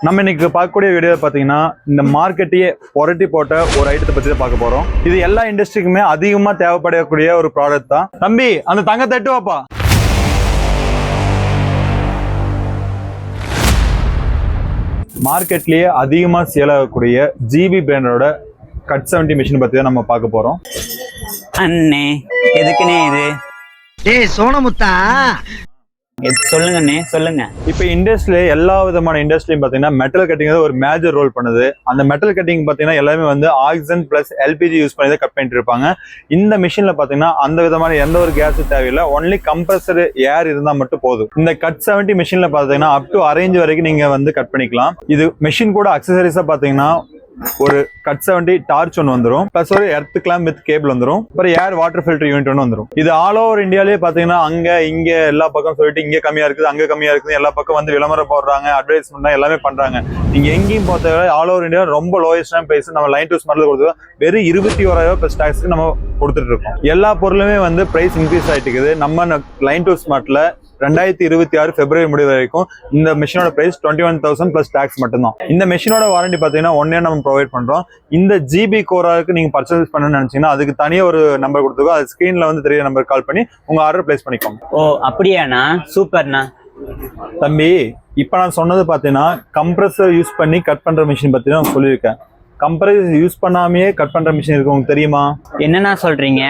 நம்ம இன்னைக்கு பார்க்கக்கூடிய வீடியோ பார்த்தீங்கன்னா இந்த மார்க்கெட்டையே புரட்டி போட்ட ஒரு ஐட்டத்தை பற்றி தான் பார்க்க போறோம். இது எல்லா இண்டஸ்ட்ரிக்குமே அதிகமாக தேவைப்படக்கூடிய ஒரு ப்ராடக்ட் தான். தம்பி அந்த தங்க தட்டு வாப்பா. மார்க்கெட்லயே அதிகமாக சேல் ஆகக்கூடிய ஜிபி பிராண்டோட கட் 70 மிஷின் பற்றி தான் நம்ம பார்க்க போறோம். அண்ணே எதுக்குண்ணே இது? ஏய் சோனமுத்தா, சொல்லுங்கண்ணே சொல்லுங்க. இப்போ இண்டஸ்ட்ரியில எல்லா விதமான இண்டஸ்ட்ரியும் பார்த்தீங்கன்னா மெட்டல் கட்டிங் ஒரு மேஜர் ரோல் பண்ணுது. அந்த மெட்டல் கட்டிங் பார்த்தீங்கன்னா எல்லாமே வந்து ஆக்சிஜன் பிளஸ் எல்பிஜி யூஸ் பண்ணி தான் கட் பண்ணிட்டு இருப்பாங்க. இந்த மிஷின்ல பார்த்தீங்கன்னா அந்த விதமான எந்த ஒரு கேஸும் தேவையில்லை, ஒன்லி கம்ப்ரஸர் ஏர் இருந்தால் மட்டும் போதும். இந்த கட் 70 மிஷின்ல பார்த்தீங்கன்னா அப் டு அரேஞ்ச் வரைக்கும் நீங்க வந்து கட் பண்ணிக்கலாம். இது மிஷின் கூட அக்சசரிஸா பார்த்தீங்கன்னா ஒரு கட் 70 டார்ச் ஒன்று வந்துடும், பிளஸ் ஒரு எர்த் கிளாம்ப் வித் கேபிள் வந்துடும், அப்புறம் ஏர் வாட்டர் ஃபில்டர் யூனிட் ஒன்று வந்துடும். இது ஆல் ஓவர் இந்தியாலே பார்த்தீங்கன்னா அங்க இங்க எல்லா பக்கம் சொல்லிட்டு இங்க கம்மியா இருக்குது அங்க கம்மியா இருக்குது எல்லா பக்கம் வந்து விளம்பரம் போடுறாங்க, அட்வர்டைஸ்மெண்ட் எல்லாமே பண்றாங்க. நீங்க எங்கேயும் பார்த்த ஆல் ஓவர் இந்தியா ரொம்ப லோயஸ்டான பிரைஸ் நம்ம லைன் டு ஸ்மார்ட்ல கொடுத்து வெறும் 21,000 பிளஸ் டாக்ஸ்க்கு நம்ம கொடுத்துட்டு இருக்கோம். எல்லா பொருளுமே வந்து பிரைஸ் இன்க்ரீஸ் ஆயிட்டு இருக்குது. நம்ம லைன் டு ஸ்மார்ட்ல 2026 பிப்ரவரி முடிவு வரைக்கும் இந்த மிஷினோட பிரைஸ் 21,000 பிளஸ் டாக்ஸ் மட்டும்தான். இந்த மிஷினோட வாரண்டி பார்த்தீங்கன்னா 1 year நம்ம ப்ரொவைட் பண்றோம். இந்த ஜிபி கோராக்கு நீங்க பர்ச்சேஸ் பண்ணணும்னு நினைச்சீங்கன்னா அதுக்கு தனியாக ஒரு நம்பர் கொடுத்துருக்கோம். அது ஸ்கிரீன்ல வந்து தெரிய நம்பர் கால் பண்ணி உங்க ஆர்டர் பிளேஸ் பண்ணிக்கோங்க. ஓ அப்படியாண்ணா, சூப்பர்ண்ணா. தம்பி இப்போ நான் சொன்னது பார்த்தீங்கன்னா கம்ப்ரஸர் யூஸ் பண்ணி கட் பண்ற மிஷின் பத்தி நான் சொல்லியிருக்கேன். கம்ப்ரஸர் யூஸ் பண்ணாமையே கட் பண்ற மிஷின் இருக்கு, உங்களுக்கு தெரியுமா? என்னண்ணா சொல்றீங்க?